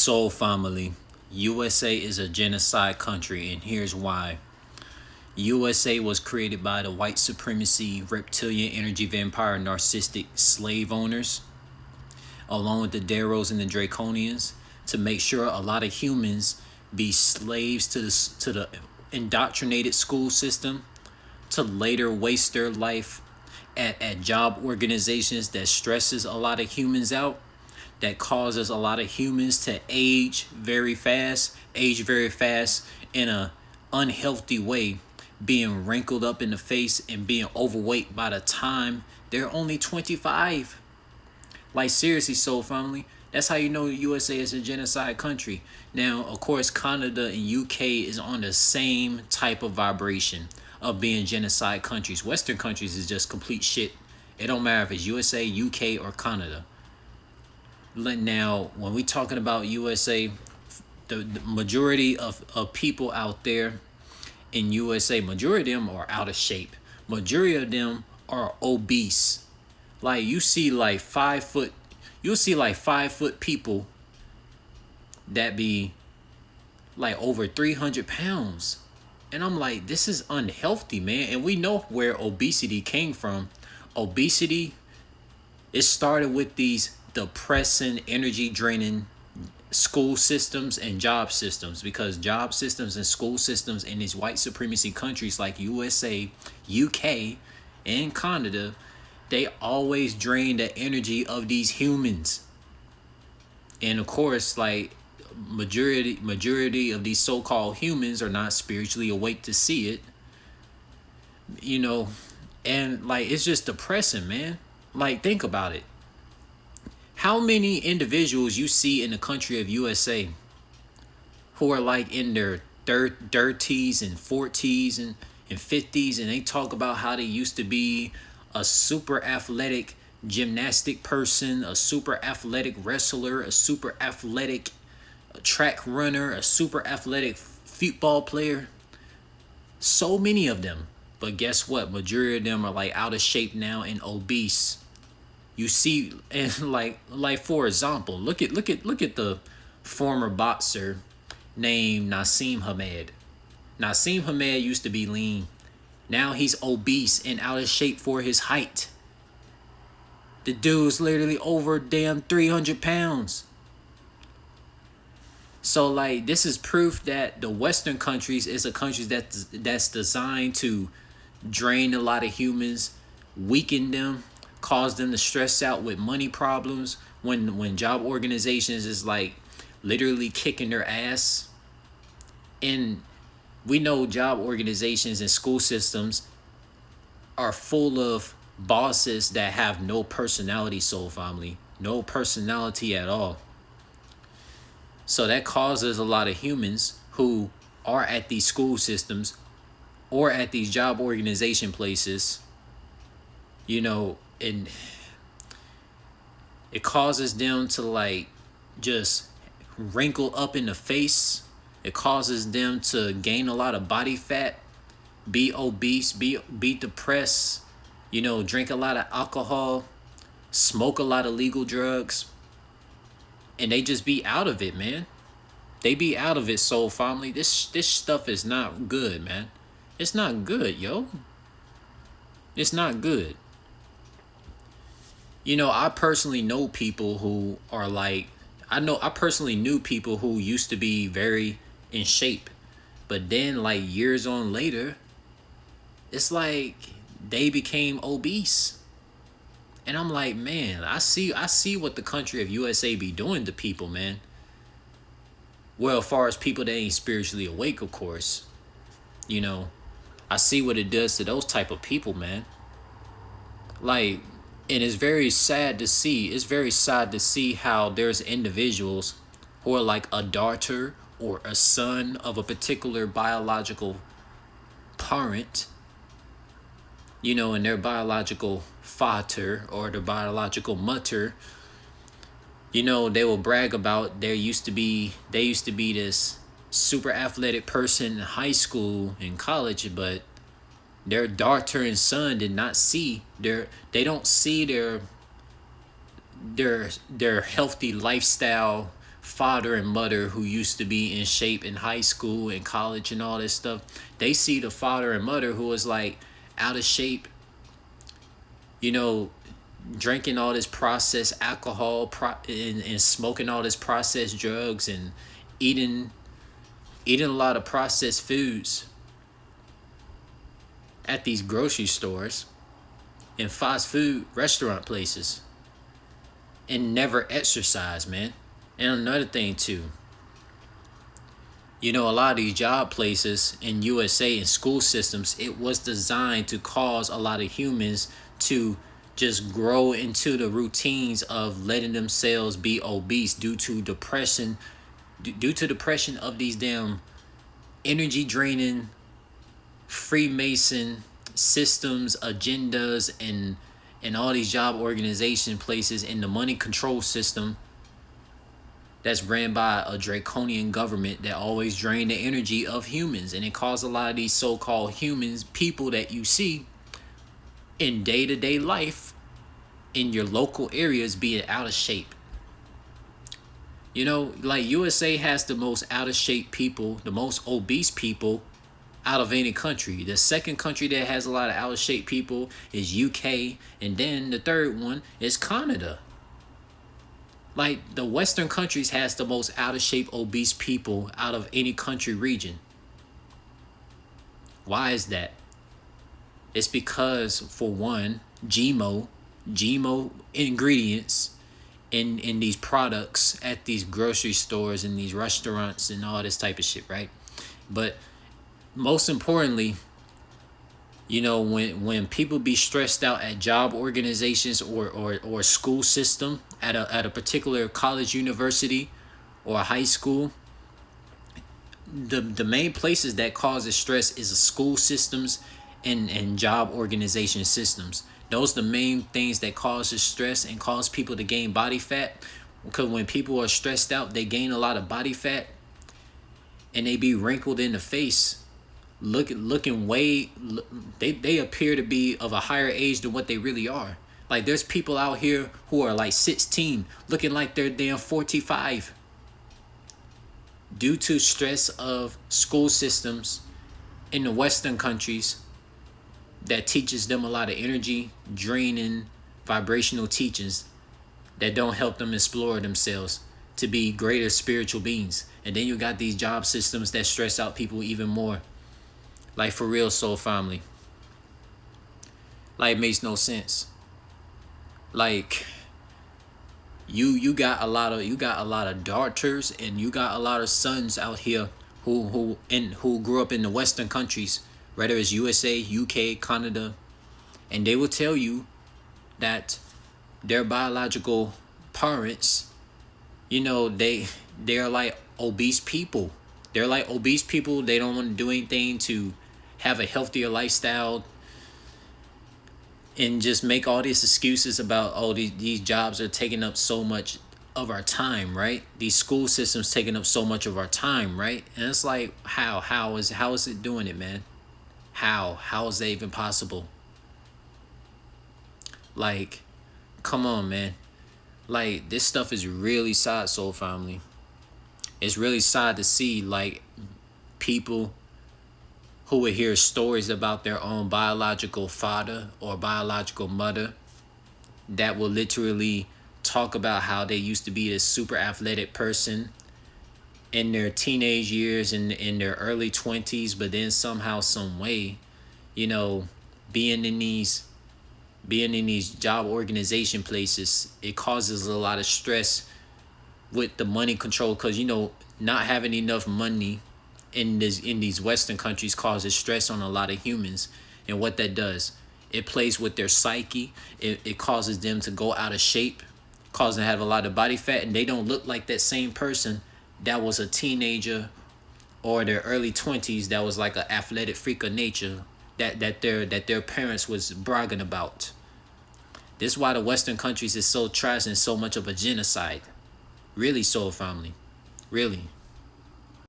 Soul family, USA is a genocide country, and here's why. USA was created by the white supremacy, reptilian energy vampire, narcissistic slave owners, along with the Darrows and the Draconians, to make sure a lot of humans be slaves to the indoctrinated school system, to later waste their life at job organizations that stresses a lot of humans out, that causes a lot of humans to age very fast in a unhealthy way, being wrinkled up in the face and being overweight by the time they're only 25. Like seriously, soul family. That's how you know USA is a genocide country. Now, of course, Canada and UK is on the same type of vibration of being genocide countries. Western countries is just complete shit. It don't matter if it's USA, UK, or Canada. Now, when we talking about USA, the majority of people out there in USA, majority of them are out of shape. Majority of them are obese. Like you see like 5 foot, you'll see like 5 foot people that be like over 300 pounds. And I'm like, this is unhealthy, man. And we know where obesity came from. Obesity, it started with these depressing, energy draining school systems and job systems, because job systems and school systems in these white supremacy countries like USA, UK, and Canada, they always drain the energy of these humans. And of course, like majority of these so-called humans are not spiritually awake to see it, you know. And like it's just depressing, man. Like think about it. How many individuals you see in the country of USA who are like in their 30s and 40s and 50s, and they talk about how they used to be a super athletic gymnastic person, a super athletic wrestler, a super athletic track runner, a super athletic football player. So many of them. But guess what? Majority of them are like out of shape now and obese. You see, and like for example, look at the former boxer named Nassim Hamed. Nassim Hamed used to be lean. Now he's obese and out of shape for his height. The dude's literally over damn 300 pounds. So like this is proof that the Western countries is a country that's designed to drain a lot of humans, weaken them, cause them to stress out with money problems when job organizations is like literally kicking their ass. And we know job organizations and school systems are full of bosses that have no personality, soul family. No personality at all. So that causes a lot of humans who are at these school systems or at these job organization places, you know, and it causes them to like just wrinkle up in the face. It causes them to gain a lot of body fat, be obese, be depressed, you know, drink a lot of alcohol, smoke a lot of legal drugs, and they just be out of it, man. They be out of it, soul family. This stuff is not good, man. It's not good, yo. It's not good. You know, I personally know people who are like, I personally knew people who used to be very in shape, but then like years on later, it's like they became obese. And I'm like, man, I see what the country of USA be doing to people, man. Well, as far as people that ain't spiritually awake, of course, you know, I see what it does to those type of people, man. Like, and it's very sad to see. It's very sad to see how there's individuals who are like a daughter or a son of a particular biological parent, you know, and their biological father or their biological mother, you know, they will brag about they used to be this super athletic person in high school and college, but their daughter and son did not see they don't see their healthy lifestyle father and mother who used to be in shape in high school and college and all this stuff, they see the father and mother who is like out of shape, you know, drinking all this processed alcohol and smoking all this processed drugs and eating eating a lot of processed foods at these grocery stores and fast food restaurant places and never exercise, man. And another thing too, you know, a lot of these job places in USA and school systems, it was designed to cause a lot of humans to just grow into the routines of letting themselves be obese due to depression, due to depression of these damn energy draining Freemason systems, agendas, and all these job organization places in the money control system that's ran by a draconian government that always drain the energy of humans, and it caused a lot of these so-called humans, people that you see in day-to-day life in your local areas, being out of shape. You know, like USA has the most out of shape people, the most obese people out of any country. The second country that has a lot of out of shape people is UK, and then the third one is Canada. Like, the Western countries has the most out of shape obese people out of any country region. Why is that? It's because, for one, GMO ingredients in these products at these grocery stores and these restaurants and all this type of shit, right? But most importantly, you know, when people be stressed out at job organizations or school system at a particular college, university, or high school, the main places that causes stress is the school systems and job organization systems. Those are the main things that causes stress and cause people to gain body fat. Because when people are stressed out, they gain a lot of body fat and they be wrinkled in the face, looking way, they appear to be of a higher age than what they really are. Like, there's people out here who are like 16 looking like they're damn 45 due to stress of school systems in the Western countries that teaches them a lot of energy draining vibrational teachings that don't help them explore themselves to be greater spiritual beings. And then you got these job systems that stress out people even more. Like, for real, soul family. Like, it makes no sense. Like, you got a lot of daughters and you got a lot of sons out here who grew up in the Western countries, whether it's USA, UK, Canada, and they will tell you that their biological parents, you know, they're like obese people. They're like obese people. They don't want to do anything to have a healthier lifestyle and just make all these excuses about, oh, these jobs are taking up so much of our time, right? These school systems taking up so much of our time, right? And it's like, how is it doing it, man? How is that even possible? Like, come on, man. Like, this stuff is really sad, soul family. It's really sad to see, like, people who would hear stories about their own biological father or biological mother that will literally talk about how they used to be this super athletic person in their teenage years and in their early 20s, but then somehow, some way, you know, being in these job organization places, it causes a lot of stress with the money control, because, you know, not having enough money in these Western countries causes stress on a lot of humans. And what that does, it plays with their psyche. It causes them to go out of shape, causing them to have a lot of body fat, and they don't look like that same person that was a teenager or their early 20s that was like an athletic freak of nature that their parents was bragging about. This is why the Western countries is so trash and so much of a genocide. Really, soul family. Really.